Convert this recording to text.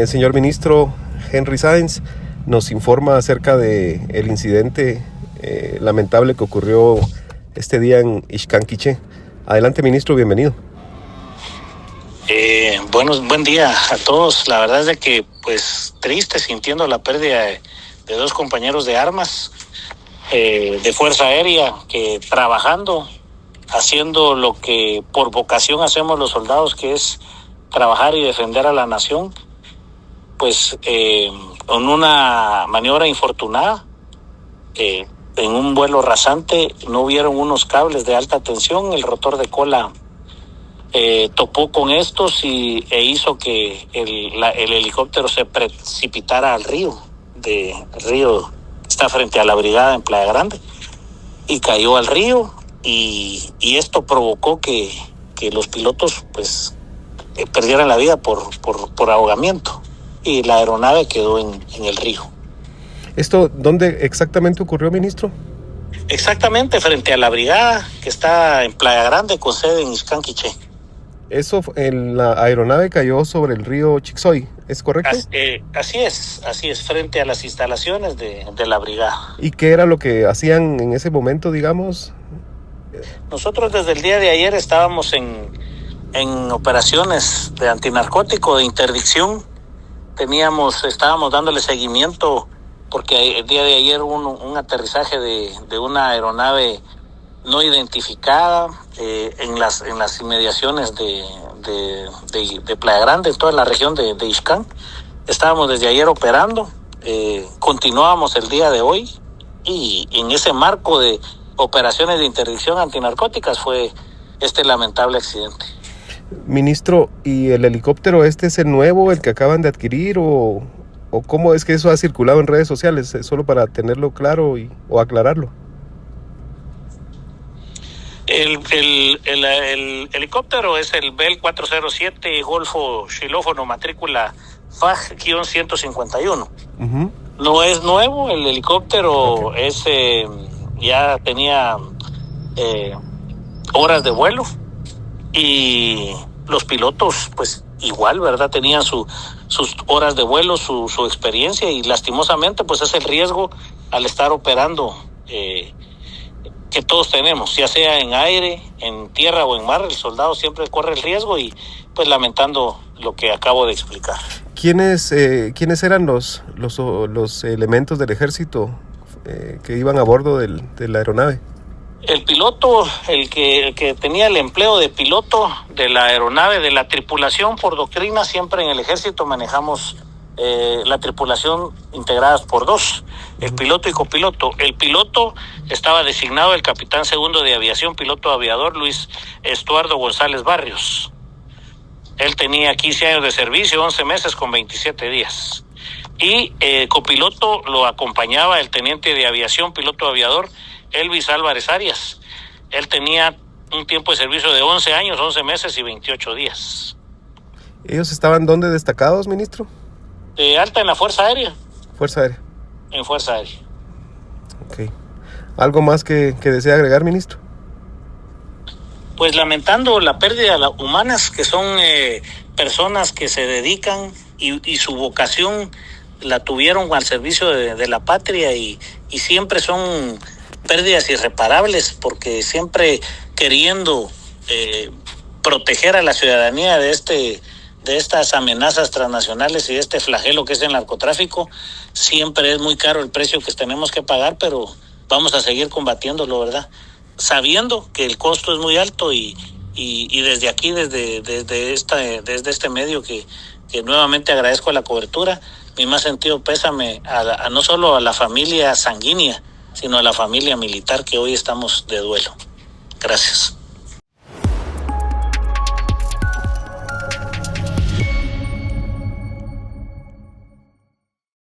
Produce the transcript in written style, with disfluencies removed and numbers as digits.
Señor ministro Henry Sáenz nos informa acerca de el incidente lamentable que ocurrió este día en Ixcán Quiché. Adelante, ministro, bienvenido. Buen día a todos. La verdad es de que, pues, triste, sintiendo la pérdida de dos compañeros de armas de Fuerza Aérea, que trabajando, haciendo lo que por vocación hacemos los soldados, que es trabajar y defender a la nación, pues con una maniobra infortunada, en un vuelo rasante no hubieron unos cables de alta tensión, el rotor de cola topó con estos e hizo que el helicóptero se precipitara al río. El río está frente a la brigada en Playa Grande, y cayó al río, y esto provocó que los pilotos pues perdieran la vida por ahogamiento, y la aeronave quedó en el río. ¿Esto dónde exactamente ocurrió, ministro? Exactamente frente a la brigada, que está en Playa Grande con sede en Ixcán Quiché. Eso, la aeronave cayó sobre el río Chixoy, ¿es correcto? Así es, frente a las instalaciones de la brigada. ¿Y qué era lo que hacían en ese momento, digamos? Nosotros desde el día de ayer estábamos en operaciones de antinarcótico, de interdicción. Estábamos dándole seguimiento porque el día de ayer hubo un aterrizaje de una aeronave no identificada en las inmediaciones de Playa Grande, en toda la región de Ixcán. Estábamos desde ayer operando, continuábamos el día de hoy, y en ese marco de operaciones de interdicción antinarcóticas fue este lamentable accidente. Ministro, ¿y el helicóptero es el nuevo, el que acaban de adquirir, o cómo es que eso ha circulado en redes sociales? Solo para tenerlo claro o aclararlo. El helicóptero es el Bell 407 Golfo Xilófono, matrícula FAG-151. Uh-huh. No es nuevo, el helicóptero okay. Ya tenía horas de vuelo, y los pilotos pues igual, ¿verdad? Tenían sus horas de vuelo, su experiencia, y lastimosamente pues es el riesgo al estar operando que todos tenemos, ya sea en aire, en tierra o en mar. El soldado siempre corre el riesgo, y pues lamentando lo que acabo de explicar. ¿Quiénes eran los elementos del ejército que iban a bordo de la aeronave? El piloto, el que tenía el empleo de piloto de la aeronave, de la tripulación. Por doctrina siempre en el ejército manejamos la tripulación integradas por dos, el piloto y copiloto. El piloto estaba designado el capitán segundo de aviación, piloto aviador Luis Estuardo González Barrios. Él tenía 15 años de servicio, 11 meses con 27 días. Y copiloto lo acompañaba el teniente de aviación, piloto aviador Elvis Álvarez Arias. Él tenía un tiempo de servicio de 11 años, 11 meses y 28 días. ¿Ellos estaban dónde destacados, ministro? De alta en la Fuerza Aérea. Fuerza Aérea. En Fuerza Aérea. Ok. ¿Algo más que desea agregar, ministro? Pues lamentando la pérdida de humanas, que son personas que se dedican y su vocación la tuvieron al servicio de la patria, y siempre son pérdidas irreparables, porque siempre queriendo proteger a la ciudadanía de estas amenazas transnacionales y de este flagelo que es el narcotráfico, siempre es muy caro el precio que tenemos que pagar, pero vamos a seguir combatiéndolo, ¿verdad? Sabiendo que el costo es muy alto, y desde aquí, desde este medio que nuevamente agradezco la cobertura, mi más sentido pésame no solo a la familia sanguínea, sino a la familia militar, que hoy estamos de duelo. Gracias.